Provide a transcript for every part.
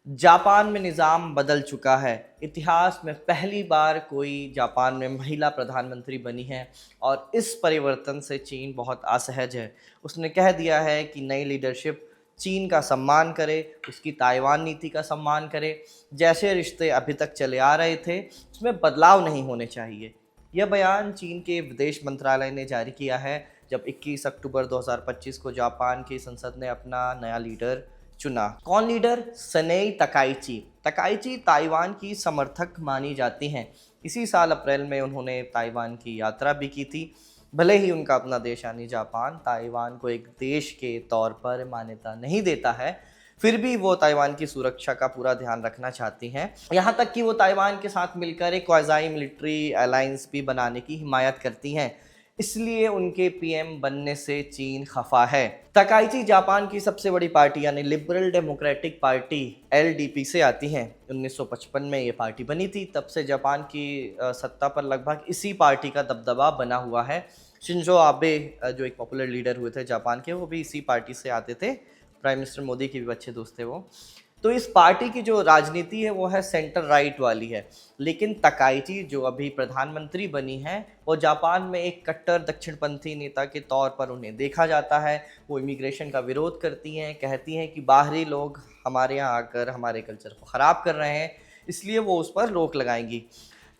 Japan में निज़ाम बदल चुका है। इतिहास में पहली बार कोई जापान में महिला प्रधानमंत्री बनी है और इस परिवर्तन से चीन बहुत असहज है। उसने कह दिया है कि नई लीडरशिप चीन का सम्मान करे, उसकी ताइवान नीति का सम्मान करे। जैसे रिश्ते अभी तक चले आ रहे थे, उसमें बदलाव नहीं होने चाहिए। यह बयान चीन के विदेश मंत्रालय ने जारी किया है जब 21 अक्टूबर 2025 को जापान की संसद ने अपना नया लीडर चुना। कौन लीडर? सनेई तकाइची। तकाइची ताइवान की समर्थक मानी जाती हैं। इसी साल अप्रैल में उन्होंने ताइवान की यात्रा भी की थी। भले ही उनका अपना देश यानी जापान ताइवान को एक देश के तौर पर मान्यता नहीं देता है, फिर भी वो ताइवान की सुरक्षा का पूरा ध्यान रखना चाहती हैं। यहाँ तक कि वो ताइवान के साथ मिलकर एक क्वाज़ाई मिलिट्री अलायंस भी बनाने की हिमायत करती हैं। इसलिए उनके पीएम बनने से चीन खफा है। तकाइची जापान की सबसे बड़ी पार्टी यानी लिबरल डेमोक्रेटिक पार्टी एलडीपी से आती हैं। 1955 में ये पार्टी बनी थी। तब से जापान की सत्ता पर लगभग इसी पार्टी का दबदबा बना हुआ है। शिंजो आबे जो एक पॉपुलर लीडर हुए थे जापान के, वो भी इसी पार्टी से आते थे। प्राइम मिनिस्टर मोदी के भी अच्छे दोस्त थे वो। तो इस पार्टी की जो राजनीति है वो है सेंटर राइट वाली है। लेकिन तकाइची जो अभी प्रधानमंत्री बनी है, वो जापान में एक कट्टर दक्षिणपंथी नेता के तौर पर उन्हें देखा जाता है। वो इमिग्रेशन का विरोध करती हैं, कहती हैं कि बाहरी लोग हमारे यहाँ आकर हमारे कल्चर को ख़राब कर रहे हैं, इसलिए वो उस पर रोक लगाएंगी।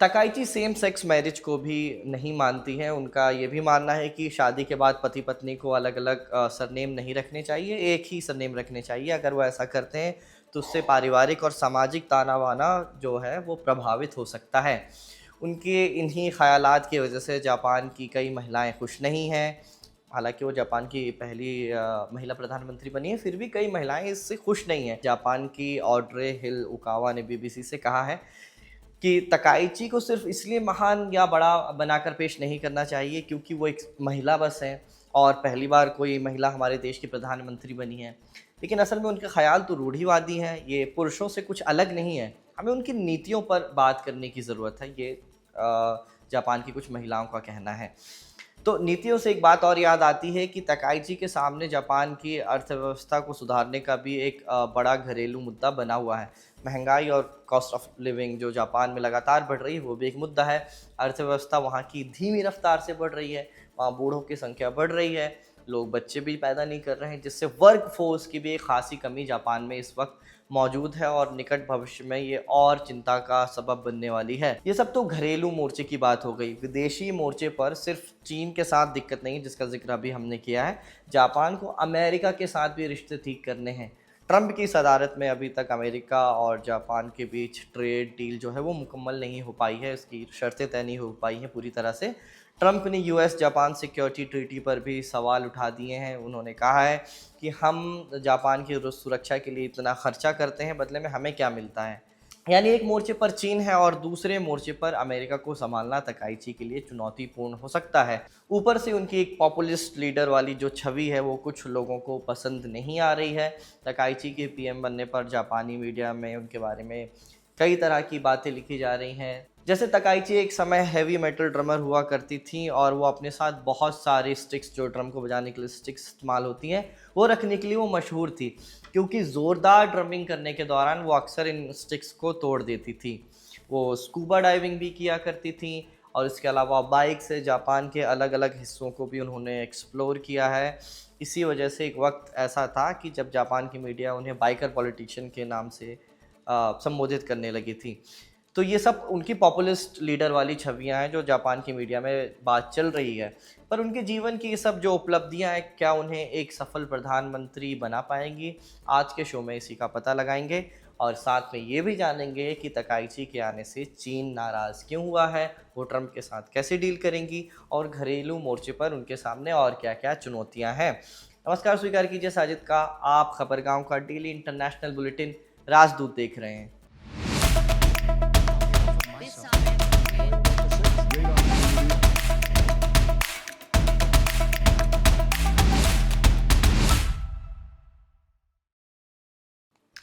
तकाइची सेम सेक्स मैरिज को भी नहीं मानती हैं। उनका ये भी मानना है कि शादी के बाद पति पत्नी को अलग अलग सरनेम नहीं रखने चाहिए, एक ही सरनेम रखने चाहिए। अगर वो ऐसा करते हैं तो उससे पारिवारिक और सामाजिक ताना बाना जो है वो प्रभावित हो सकता है। उनके इन्हीं ख़यालात की वजह से जापान की कई महिलाएं खुश नहीं हैं। हालांकि वो जापान की पहली महिला प्रधानमंत्री बनी है, फिर भी कई महिलाएं इससे खुश नहीं हैं। जापान की ऑड्रे हिल उकावा ने बीबीसी से कहा है कि तकाइची को सिर्फ इसलिए महान या बड़ा बनाकर पेश नहीं करना चाहिए क्योंकि वो एक महिला बस हैं और पहली बार कोई महिला हमारे देश की प्रधानमंत्री बनी है। लेकिन असल में उनके ख़याल तो रूढ़िवादी हैं, ये पुरुषों से कुछ अलग नहीं है। हमें उनकी नीतियों पर बात करने की ज़रूरत है, ये जापान की कुछ महिलाओं का कहना है। तो नीतियों से एक बात और याद आती है कि तकाइची के सामने जापान की अर्थव्यवस्था को सुधारने का भी एक बड़ा घरेलू मुद्दा बना हुआ है। महंगाई और कॉस्ट ऑफ लिविंग जो जापान में लगातार बढ़ रही है, वो भी एक मुद्दा है। अर्थव्यवस्था वहाँ की धीमी रफ्तार से बढ़ रही है, वहाँ बूढ़ों की संख्या बढ़ रही है, लोग बच्चे भी पैदा नहीं कर रहे हैं, जिससे वर्क फोर्स की भी एक खासी कमी जापान में इस वक्त मौजूद है और निकट भविष्य में ये और चिंता का सबब बनने वाली है। ये सब तो घरेलू मोर्चे की बात हो गई। विदेशी मोर्चे पर सिर्फ चीन के साथ दिक्कत नहीं, जिसका जिक्र अभी हमने किया है। जापान को अमेरिका के साथ भी रिश्ते ठीक करने हैं। ट्रंप की सदारत में अभी तक अमेरिका और जापान के बीच ट्रेड डील जो है वो मुकम्मल नहीं हो पाई है, इसकी शर्तें तय नहीं हो पाई हैं पूरी तरह से। ट्रंप ने यूएस जापान सिक्योरिटी ट्रीटी पर भी सवाल उठा दिए हैं। उन्होंने कहा है कि हम जापान की सुरक्षा के लिए इतना खर्चा करते हैं, बदले में हमें क्या मिलता है। यानी एक मोर्चे पर चीन है और दूसरे मोर्चे पर अमेरिका को संभालना तकाइची के लिए चुनौतीपूर्ण हो सकता है। ऊपर से उनकी एक पॉपुलिस्ट लीडर वाली जो छवि है वो कुछ लोगों को पसंद नहीं आ रही है। तकाइची के पीएम बनने पर जापानी मीडिया में उनके बारे में कई तरह की बातें लिखी जा रही हैं। जैसे तकाइची एक समय हैवी मेटल ड्रमर हुआ करती थी और वो अपने साथ बहुत सारे स्टिक्स, जो ड्रम को बजाने के लिए स्टिक्स इस्तेमाल होती हैं, वो रखने के लिए वो मशहूर थी, क्योंकि ज़ोरदार ड्रमिंग करने के दौरान वो अक्सर इन स्टिक्स को तोड़ देती थी। वो स्कूबा डाइविंग भी किया करती थी और इसके अलावा बाइक से जापान के अलग अलग हिस्सों को भी उन्होंने एक्सप्लोर किया है। इसी वजह से एक वक्त ऐसा था कि जब जापान की मीडिया उन्हें बाइकर पॉलिटिशियन के नाम से संबोधित करने लगी थी। तो ये सब उनकी पॉपुलिस्ट लीडर वाली छवियां हैं जो जापान की मीडिया में बात चल रही है। पर उनके जीवन की ये सब जो उपलब्धियां हैं, क्या उन्हें एक सफल प्रधानमंत्री बना पाएंगी? आज के शो में इसी का पता लगाएंगे और साथ में ये भी जानेंगे कि तकाइची के आने से चीन नाराज़ क्यों हुआ है, वो ट्रंप के साथ कैसे डील करेंगी और घरेलू मोर्चे पर उनके सामने और क्या क्या चुनौतियाँ हैं। नमस्कार, स्वीकार कीजिए साजिद का। आप खबरगांव का डेली इंटरनेशनल बुलेटिन राजदूत देख रहे हैं।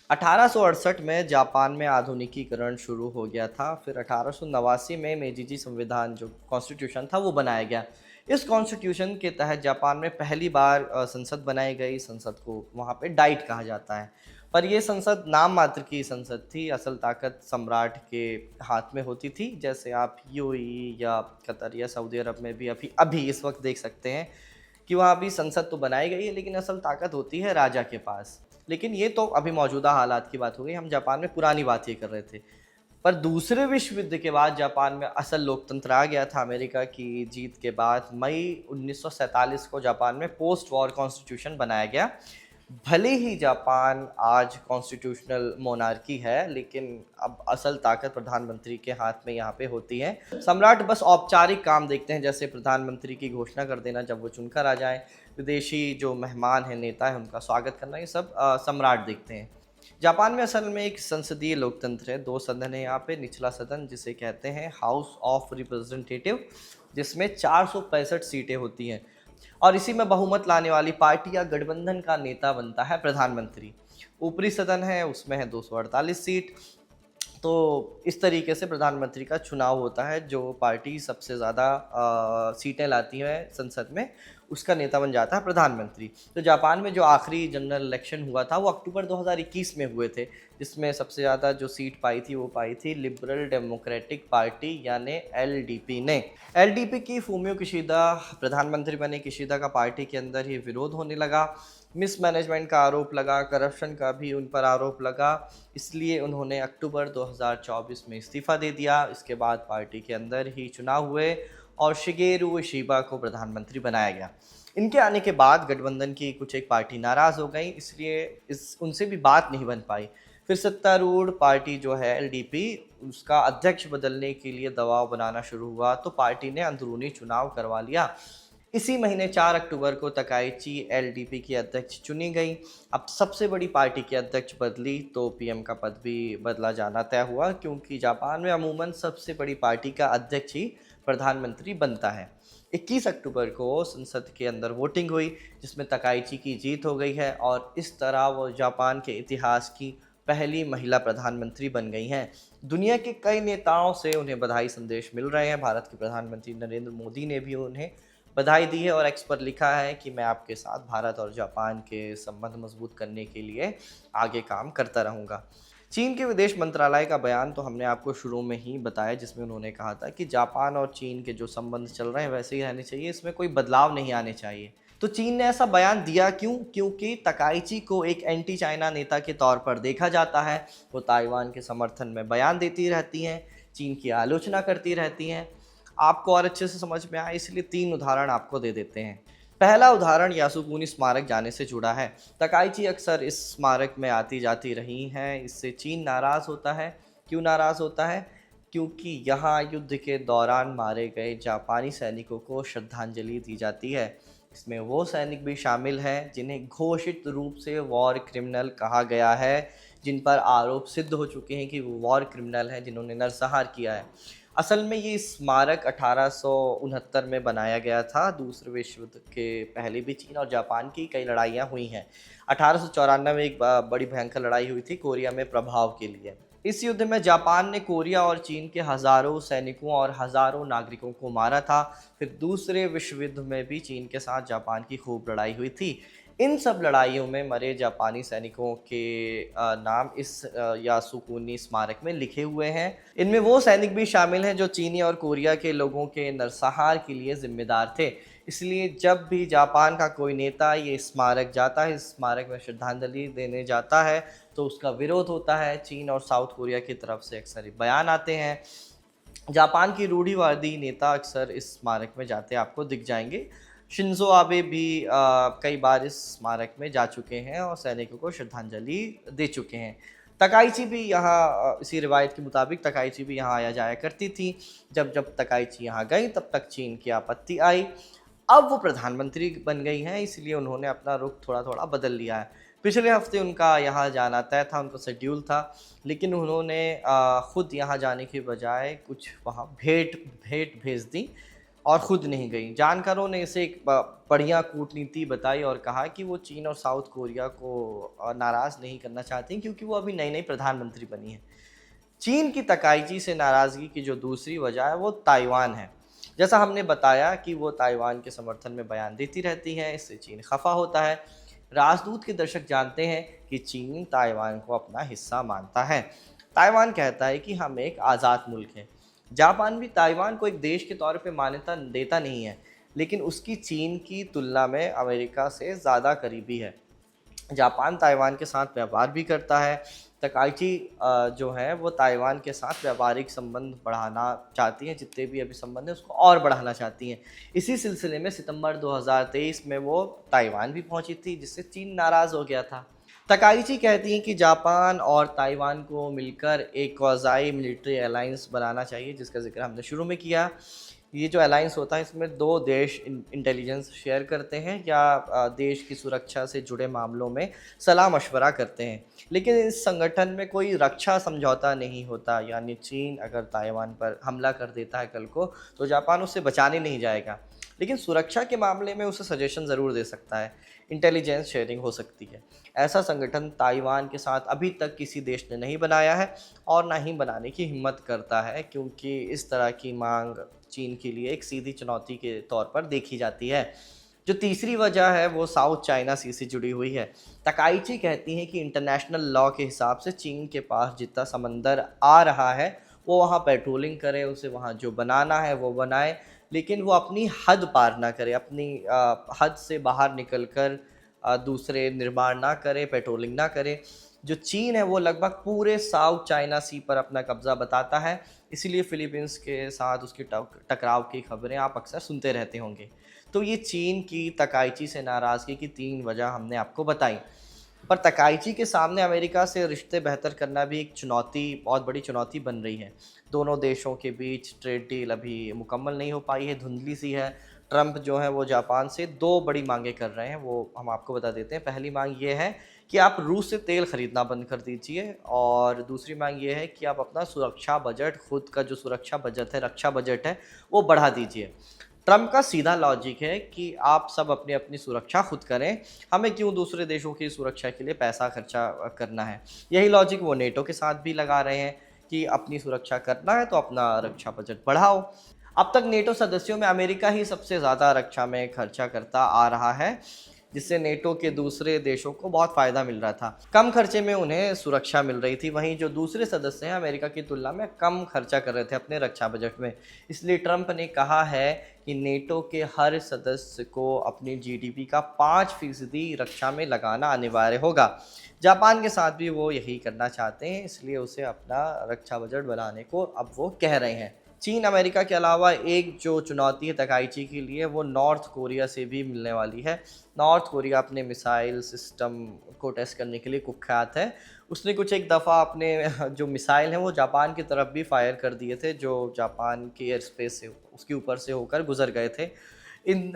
1868 में जापान में आधुनिकीकरण शुरू हो गया था। फिर 1889 में मेजीजी संविधान जो कॉन्स्टिट्यूशन था वो बनाया गया। इस कॉन्स्टिट्यूशन के तहत जापान में पहली बार संसद बनाई गई। संसद को वहाँ पे डाइट कहा जाता है। पर ये संसद नाम मात्र की संसद थी, असल ताकत सम्राट के हाथ में होती थी। जैसे आप यूएई या कतर या सऊदी अरब में भी अभी अभी इस वक्त देख सकते हैं कि वहाँ भी संसद तो बनाई गई है, लेकिन असल ताकत होती है राजा के पास। लेकिन ये तो अभी मौजूदा हालात की बात हो गई, हम जापान में पुरानी बात ये कर रहे थे। पर दूसरे विश्व युद्ध के बाद जापान में असल लोकतंत्र आ गया था। अमेरिका की जीत के बाद मई 1947 को जापान में पोस्ट वॉर कॉन्स्टिट्यूशन बनाया गया। भले ही जापान आज कॉन्स्टिट्यूशनल मोनार्की है, लेकिन अब असल ताकत प्रधानमंत्री के हाथ में यहाँ पे होती है। सम्राट बस औपचारिक काम देखते हैं, जैसे प्रधानमंत्री की घोषणा कर देना जब वो चुनकर आ जाए, विदेशी जो मेहमान हैं, नेता है, उनका स्वागत करना, ये सब सम्राट देखते हैं। जापान में असल में एक संसदीय लोकतंत्र है। 2 सदन है यहाँ पे। निचला सदन जिसे कहते हैं हाउस ऑफ रिप्रेजेंटेटिव, जिसमें 465 सीटें होती हैं और इसी में बहुमत लाने वाली पार्टी या गठबंधन का नेता बनता है प्रधानमंत्री। ऊपरी सदन है, उसमें है 248 सीट। तो इस तरीके से प्रधानमंत्री का चुनाव होता है। जो पार्टी सबसे ज़्यादा सीटें लाती है संसद में, उसका नेता बन जाता है प्रधानमंत्री। तो जापान में जो आखिरी जनरल इलेक्शन हुआ था वो अक्टूबर 2021 में हुए थे, जिसमें सबसे ज़्यादा जो सीट पाई थी वो पाई थी लिबरल डेमोक्रेटिक पार्टी यानी एलडीपी ने। एलडीपी की फूमियो किशिदा प्रधानमंत्री बने। किशिदा का पार्टी के अंदर ही विरोध होने लगा, मिसमैनेजमेंट का आरोप लगा, करप्शन का भी उन पर आरोप लगा, इसलिए उन्होंने अक्टूबर 2024 में इस्तीफ़ा दे दिया। इसके बाद पार्टी के अंदर ही चुनाव हुए और शिगेरू इशिबा को प्रधानमंत्री बनाया गया। इनके आने के बाद गठबंधन की कुछ एक पार्टी नाराज़ हो गई, इसलिए उनसे भी बात नहीं बन पाई। फिर सत्तारूढ़ पार्टी जो है एलडीपी, उसका अध्यक्ष बदलने के लिए दबाव बनाना शुरू हुआ, तो पार्टी ने अंदरूनी चुनाव करवा लिया। इसी महीने 4 अक्टूबर को तकाइची एलडीपी की अध्यक्ष चुनी गई। अब सबसे बड़ी पार्टी की अध्यक्ष बदली तो पीएम का पद भी बदला जाना तय हुआ, क्योंकि जापान में अमूमन सबसे बड़ी पार्टी का अध्यक्ष ही प्रधानमंत्री बनता है। 21 अक्टूबर को संसद के अंदर वोटिंग हुई, जिसमें तकाइची की जीत हो गई है और इस तरह वो जापान के इतिहास की पहली महिला प्रधानमंत्री बन गई हैं। दुनिया के कई नेताओं से उन्हें बधाई संदेश मिल रहे हैं। भारत के प्रधानमंत्री नरेंद्र मोदी ने भी उन्हें बधाई दी है और एक्स पर लिखा है कि मैं आपके साथ भारत और जापान के संबंध मजबूत करने के लिए आगे काम करता रहूँगा। चीन के विदेश मंत्रालय का बयान तो हमने आपको शुरू में ही बताया, जिसमें उन्होंने कहा था कि जापान और चीन के जो संबंध चल रहे हैं वैसे ही रहने चाहिए, इसमें कोई बदलाव नहीं आने चाहिए। तो चीन ने ऐसा बयान दिया क्यों? क्योंकि तकाइची को एक एंटी चाइना नेता के तौर पर देखा जाता है। वो ताइवान के समर्थन में बयान देती रहती हैं, चीन की आलोचना करती रहती हैं। आपको और अच्छे से समझ में आए इसलिए 3 उदाहरण आपको दे देते हैं। पहला उदाहरण यासुकुनी स्मारक जाने से जुड़ा है। तकाइची अक्सर इस स्मारक में आती जाती रही हैं, इससे चीन नाराज़ होता है। क्यों नाराज़ होता है? क्योंकि यहाँ युद्ध के दौरान मारे गए जापानी सैनिकों को श्रद्धांजलि दी जाती है। इसमें वो सैनिक भी शामिल हैं जिन्हें घोषित रूप से वॉर क्रिमिनल कहा गया है, जिन पर आरोप सिद्ध हो चुके हैं कि वो वॉर क्रिमिनल हैं, जिन्होंने नरसंहार किया है। असल में ये स्मारक 1869 में बनाया गया था। दूसरे विश्व युद्ध के पहले भी चीन और जापान की कई लड़ाइयाँ हुई हैं। 1894 में एक बड़ी भयंकर लड़ाई हुई थी कोरिया में प्रभाव के लिए। इस युद्ध में जापान ने कोरिया और चीन के हज़ारों सैनिकों और हज़ारों नागरिकों को मारा था। फिर दूसरे विश्व युद्ध में भी चीन के साथ जापान की खूब लड़ाई हुई थी। इन सब लड़ाइयों में मरे जापानी सैनिकों के नाम इस यासुकुनी स्मारक में लिखे हुए हैं। इनमें वो सैनिक भी शामिल हैं जो चीनी और कोरिया के लोगों के नरसंहार के लिए जिम्मेदार थे। इसलिए जब भी जापान का कोई नेता ये स्मारक जाता है, इस स्मारक में श्रद्धांजलि देने जाता है, तो उसका विरोध होता है। चीन और साउथ कोरिया की तरफ से अक्सर बयान आते हैं। जापान की रूढ़िवादी नेता अक्सर इस स्मारक में जाते आपको दिख जाएंगे। शिंजो आबे भी कई बार इस स्मारक में जा चुके हैं और सैनिकों को श्रद्धांजलि दे चुके हैं। तकाइची भी यहाँ इसी रिवायत के मुताबिक तकाइची भी यहाँ आया जाया करती थी। जब जब तकाइची यहाँ गई तब तक चीन की आपत्ति आई। अब वो प्रधानमंत्री बन गई हैं, इसलिए उन्होंने अपना रुख थोड़ा थोड़ा बदल लिया है। पिछले हफ्ते उनका यहाँ जाना तय था, उनका शेड्यूल था, लेकिन उन्होंने ख़ुद यहाँ जाने के बजाय कुछ वहाँ भेंट भेज दी और ख़ुद नहीं गई। जानकारों ने इसे एक बढ़िया कूटनीति बताई और कहा कि वो चीन और साउथ कोरिया को नाराज़ नहीं करना चाहती, क्योंकि वो अभी नई नई प्रधानमंत्री बनी है। चीन की तकाइची से नाराज़गी की जो दूसरी वजह है वो ताइवान है। जैसा हमने बताया कि वो ताइवान के समर्थन में बयान देती रहती हैं, इससे चीन खफा होता है। राजदूत के दर्शक जानते हैं कि चीन ताइवान को अपना हिस्सा मानता है। ताइवान कहता है कि हम एक आज़ाद मुल्क हैं। जापान भी ताइवान को एक देश के तौर पे मान्यता देता नहीं है, लेकिन उसकी चीन की तुलना में अमेरिका से ज़्यादा करीबी है। जापान ताइवान के साथ व्यापार भी करता है। तकाइची जो है वो ताइवान के साथ व्यापारिक संबंध बढ़ाना चाहती हैं, जितने भी अभी संबंध हैं उसको और बढ़ाना चाहती हैं। इसी सिलसिले में सितंबर 2023 में वो ताइवान भी पहुंची थी, जिससे चीन नाराज़ हो गया था। तकाइची कहती हैं कि जापान और ताइवान को मिलकर एक क्वाज़ाई मिलिट्री अलायंस बनाना चाहिए, जिसका ज़िक्र हमने शुरू में किया। ये जो अलायंस होता है इसमें 2 देश इंटेलिजेंस शेयर करते हैं या देश की सुरक्षा से जुड़े मामलों में सलाह मशवरा करते हैं। लेकिन इस संगठन में कोई रक्षा समझौता नहीं होता, यानी चीन अगर ताइवान पर हमला कर देता है कल को, तो जापान उससे बचाने नहीं जाएगा, लेकिन सुरक्षा के मामले में उसे सजेशन ज़रूर दे सकता है। इंटेलिजेंस शेयरिंग हो सकती है। ऐसा संगठन ताइवान के साथ अभी तक किसी देश ने नहीं बनाया है और ना ही बनाने की हिम्मत करता है, क्योंकि इस तरह की मांग चीन के लिए एक सीधी चुनौती के तौर पर देखी जाती है। जो तीसरी वजह है वो साउथ चाइना सी से जुड़ी हुई है। तकाइची कहती हैं कि इंटरनेशनल लॉ के हिसाब से चीन के पास जितना समंदर आ रहा है वो वहाँ पेट्रोलिंग करे, उसे वहाँ जो बनाना है वो बनाए, लेकिन वो अपनी हद पार ना करे, अपनी हद से बाहर निकल कर दूसरे निर्माण ना करे, पेट्रोलिंग ना करे। जो चीन है वो लगभग पूरे साउथ चाइना सी पर अपना कब्ज़ा बताता है, इसीलिए फ़िलीपींस के साथ उसकी टकराव की खबरें आप अक्सर सुनते रहते होंगे। तो ये चीन की तकाइची से नाराज़गी की 3 वजह हमने आपको बताई। पर तकाइची के सामने अमेरिका से रिश्ते बेहतर करना भी एक चुनौती, बहुत बड़ी चुनौती बन रही है। दोनों देशों के बीच ट्रेड डील अभी मुकम्मल नहीं हो पाई है, धुंधली सी है। ट्रंप जो है वो जापान से 2 बड़ी मांगें कर रहे हैं, वो हम आपको बता देते हैं। पहली मांग ये है कि आप रूस से तेल ख़रीदना बंद कर दीजिए, और दूसरी मांग ये है कि आप अपना सुरक्षा बजट, खुद का जो सुरक्षा बजट है, रक्षा बजट है, वो बढ़ा दीजिए। ट्रंप का सीधा लॉजिक है कि आप सब अपनी अपनी सुरक्षा खुद करें, हमें क्यों दूसरे देशों की सुरक्षा के लिए पैसा खर्चा करना है। यही लॉजिक वो नेटो के साथ भी लगा रहे हैं कि अपनी सुरक्षा करना है तो अपना रक्षा बजट बढ़ाओ। अब तक नेटो सदस्यों में अमेरिका ही सबसे ज़्यादा रक्षा में खर्चा करता आ रहा है, जिससे नेटो के दूसरे देशों को बहुत फ़ायदा मिल रहा था। कम खर्चे में उन्हें सुरक्षा मिल रही थी, वहीं जो दूसरे सदस्य हैं अमेरिका की तुलना में कम खर्चा कर रहे थे अपने रक्षा बजट में। इसलिए ट्रंप ने कहा है कि नेटो के हर सदस्य को अपनी जीडीपी का 5% रक्षा में लगाना अनिवार्य होगा। जापान के साथ भी वो यही करना चाहते हैं, इसलिए उसे अपना रक्षा बजट बढ़ाने को अब वो कह रहे हैं। चीन अमेरिका के अलावा एक जो चुनौती है तकाइची के लिए, वो नॉर्थ कोरिया से भी मिलने वाली है। नॉर्थ कोरिया अपने मिसाइल सिस्टम को टेस्ट करने के लिए कुख्यात है। उसने कुछ एक दफ़ा अपने जो मिसाइल हैं वो जापान की तरफ भी फायर कर दिए थे, जो जापान के एयर स्पेस से उसके ऊपर से होकर गुजर गए थे। इन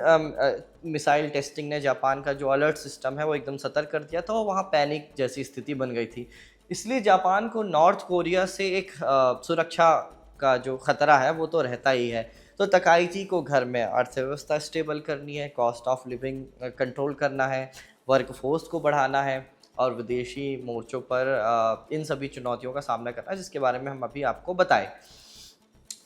मिसाइल टेस्टिंग ने जापान का जो अलर्ट सिस्टम है वो एकदम सतर्क कर दिया था, और वहाँ पैनिक जैसी स्थिति बन गई थी। इसलिए जापान को नॉर्थ कोरिया से एक सुरक्षा का जो ख़तरा है वो तो रहता ही है। तो तकाइची को घर में अर्थव्यवस्था स्टेबल करनी है, कॉस्ट ऑफ लिविंग कंट्रोल करना है, वर्क फोर्स को बढ़ाना है, और विदेशी मोर्चों पर इन सभी चुनौतियों का सामना करना है, जिसके बारे में हम अभी आपको बताएं।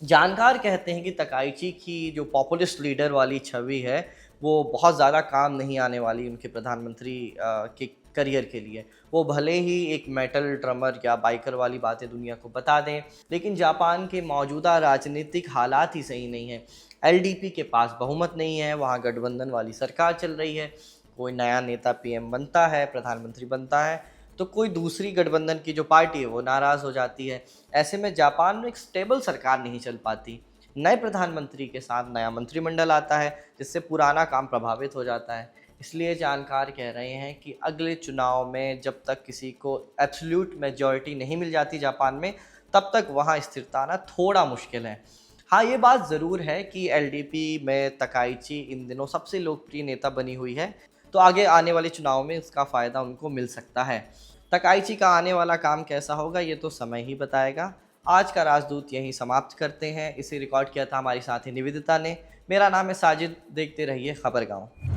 जानकार कहते हैं कि तकाइची की जो पॉपुलिस्ट लीडर वाली छवि है वो बहुत ज़्यादा काम नहीं आने वाली उनके प्रधानमंत्री के करियर के लिए। वो भले ही एक मेटल ड्रमर या बाइकर वाली बातें दुनिया को बता दें, लेकिन जापान के मौजूदा राजनीतिक हालात ही सही नहीं हैं। एलडीपी के पास बहुमत नहीं है, वहाँ गठबंधन वाली सरकार चल रही है। कोई नया नेता पीएम बनता है, प्रधानमंत्री बनता है, तो कोई दूसरी गठबंधन की जो पार्टी है वो नाराज़ हो जाती है। ऐसे में जापान में एक स्टेबल सरकार नहीं चल पाती। नए प्रधानमंत्री के साथ नया मंत्रिमंडल आता है, जिससे पुराना काम प्रभावित हो जाता है। इसलिए जानकार कह रहे हैं कि अगले चुनाव में जब तक किसी को एब्सोल्यूट मेजॉरिटी नहीं मिल जाती जापान में, तब तक वहाँ स्थिरता आना थोड़ा मुश्किल है। हाँ, ये बात ज़रूर है कि एलडीपी में तकाइची इन दिनों सबसे लोकप्रिय नेता बनी हुई है, तो आगे आने वाले चुनाव में इसका फ़ायदा उनको मिल सकता है। तकाइची का आने वाला काम कैसा होगा ये तो समय ही बताएगा। आज का राजदूत यहीं समाप्त करते हैं। इसे रिकॉर्ड किया था हमारी साथी निवेदिता ने। मेरा नाम है साजिद। देखते रहिए खबरगांव।